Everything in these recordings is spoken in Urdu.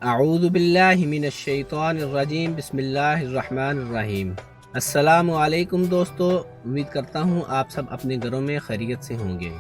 اعوذ باللہ من الشیطان الرجیم بسم اللہ الرحمن الرحیم۔ السلام علیکم دوستو، امید کرتا ہوں آپ سب اپنے گھروں میں خیریت سے ہوں گے۔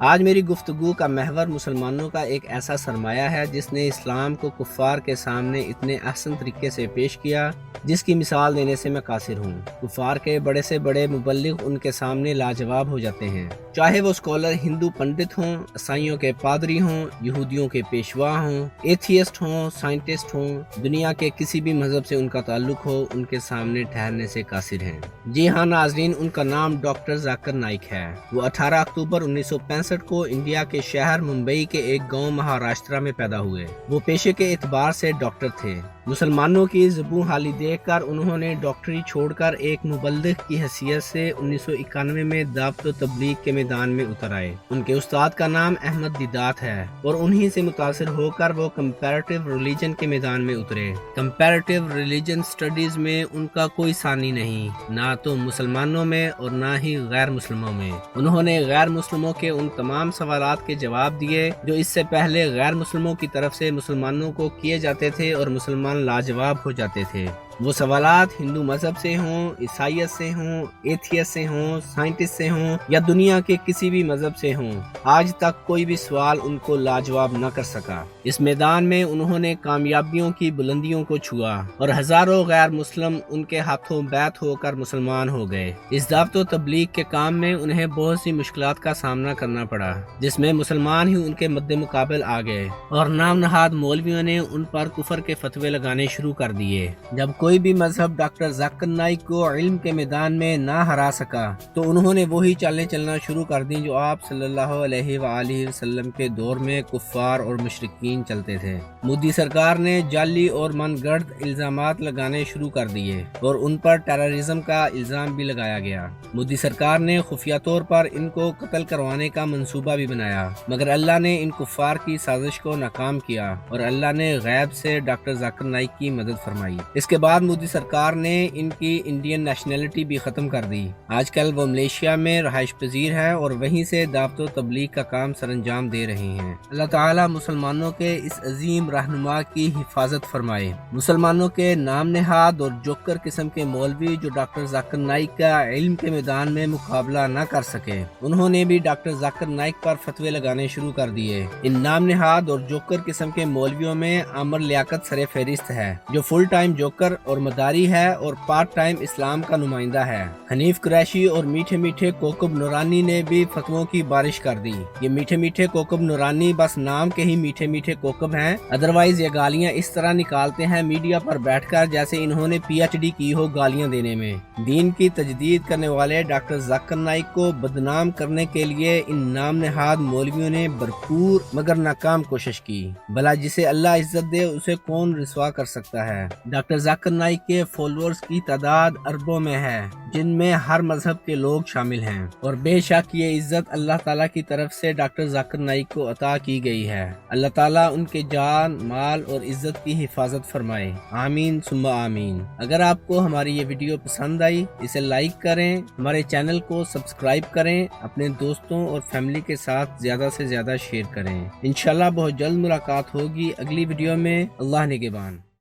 آج میری گفتگو کا محور مسلمانوں کا ایک ایسا سرمایہ ہے جس نے اسلام کو کفار کے سامنے اتنے احسن طریقے سے پیش کیا جس کی مثال دینے سے میں قاصر ہوں۔ کفار کے بڑے سے بڑے مبلغ ان کے سامنے لاجواب ہو جاتے ہیں، چاہے وہ اسکالر ہندو پنڈت ہوں، عیسائیوں کے پادری ہوں، یہودیوں کے پیشوا ہوں، ایتھیسٹ ہوں، سائنٹسٹ ہوں، دنیا کے کسی بھی مذہب سے ان کا تعلق ہو، ان کے سامنے ٹھہرنے سے قاصر ہیں۔ جی ہاں ناظرین، ان کا نام ڈاکٹر ذاکر نائک ہے۔ وہ 18 اکتوبر 1965 کو انڈیا کے شہر ممبئی کے ایک گاؤں مہاراشٹرا میں پیدا ہوئے۔ وہ پیشے کے اعتبار سے ڈاکٹر تھے۔ مسلمانوں کی زبوں حالی دیکھ کر انہوں نے ڈاکٹری چھوڑ کر ایک مبلغ کی حیثیت سے 1991 میں دعوت و تبلیغ کے میدان میں اتر آئے۔ ان کے استاد کا نام احمد دیدات ہے اور انہی سے متاثر ہو کر وہ کمپیریٹیو ریلیجن کے میدان میں اترے۔ کمپیریٹیو ریلیجن سٹڈیز میں ان کا کوئی ثانی نہیں، نہ تو مسلمانوں میں اور نہ ہی غیر مسلموں میں۔ انہوں نے غیر مسلموں کے ان تمام سوالات کے جواب دیے جو اس سے پہلے غیر مسلموں کی طرف سے مسلمانوں کو کیے جاتے تھے اور مسلمان لاجواب ہو جاتے تھے۔ وہ سوالات ہندو مذہب سے ہوں، عیسائیت سے ہوں، ایتھیس سے ہوں، سائنٹسٹ سے ہوں یا دنیا کے کسی بھی مذہب سے ہوں، آج تک کوئی بھی سوال ان کو لاجواب نہ کر سکا۔ اس میدان میں انہوں نے کامیابیوں کی بلندیوں کو چھوا اور ہزاروں غیر مسلم ان کے ہاتھوں بیعت ہو کر مسلمان ہو گئے۔ اس دعوت و تبلیغ کے کام میں انہیں بہت سی مشکلات کا سامنا کرنا پڑا، جس میں مسلمان ہی ان کے مد مقابل آ گئے اور نام نہاد مولویوں نے ان پر کفر کے فتوے لگانے شروع کر دیے۔ جب کوئی بھی مذہب ڈاکٹر ذاکر نائک کو علم کے میدان میں نہ ہرا سکا تو انہوں نے وہی چالیں چلنا شروع کر دیں جو آپ صلی اللہ علیہ وآلہ وسلم کے دور میں کفار اور مشرکین چلتے تھے۔ مودی سرکار نے جعلی اور من گھڑت الزامات لگانے شروع کر دیے اور ان پر ٹیررزم کا الزام بھی لگایا گیا۔ مودی سرکار نے خفیہ طور پر ان کو قتل کروانے کا منصوبہ بھی بنایا، مگر اللہ نے ان کفار کی سازش کو ناکام کیا اور اللہ نے غیب سے ڈاکٹر ذاکر نائک کی مدد فرمائی۔ اس کے بعد مودی سرکار نے ان کی انڈین نیشنلٹی بھی ختم کر دی۔ آج کل وہ ملیشیا میں رہائش پذیر ہے اور وہیں سے دعوت و تبلیغ کا کام سر انجام دے رہے ہیں۔ اللہ تعالیٰ مسلمانوں کے اس عظیم رہنما کی حفاظت فرمائے۔ مسلمانوں کے نام نہاد اور جوکر قسم کے مولوی جو ڈاکٹر ذاکر نائک کا علم کے میدان میں مقابلہ نہ کر سکے، انہوں نے بھی ڈاکٹر ذاکر نائک پر فتوے لگانے شروع کر دیے۔ ان نام نہاد اور جوکر قسم کے مولویوں میں عامر لیاقت سر فہرست ہے، جو فل ٹائم جوکر اور مداری ہے اور پارٹ ٹائم اسلام کا نمائندہ ہے۔ حنیف قریشی اور میٹھے میٹھے کوکب نورانی نے بھی فتووں کی بارش کر دی۔ یہ میٹھے میٹھے کوکب نورانی بس نام کے ہی میٹھے میٹھے کوکب ہیں، ادروائز یہ گالیاں اس طرح نکالتے ہیں میڈیا پر بیٹھ کر جیسے انہوں نے پی ایچ ڈی کی ہو گالیاں دینے میں۔ دین کی تجدید کرنے والے ڈاکٹر ذاکر نائک کو بدنام کرنے کے لیے ان نام نہاد مولویوں نے بھرپور مگر ناکام کوشش کی۔ بھلا جسے اللہ عزت دے اسے کون رسوا کر سکتا ہے۔ ڈاکٹر ذاکر نائک کے فالوورز کی تعداد اربوں میں ہے، جن میں ہر مذہب کے لوگ شامل ہیں، اور بے شک یہ عزت اللہ تعالیٰ کی طرف سے ڈاکٹر ذاکر نائک کو عطا کی گئی ہے۔ اللہ تعالیٰ ان کے جان، مال اور عزت کی حفاظت فرمائے، آمین ثم آمین۔ اگر آپ کو ہماری یہ ویڈیو پسند آئی اسے لائک کریں، ہمارے چینل کو سبسکرائب کریں، اپنے دوستوں اور فیملی کے ساتھ زیادہ سے زیادہ شیئر کریں۔ انشاءاللہ بہت جلد ملاقات ہوگی اگلی ویڈیو میں۔ اللہ نگہبان۔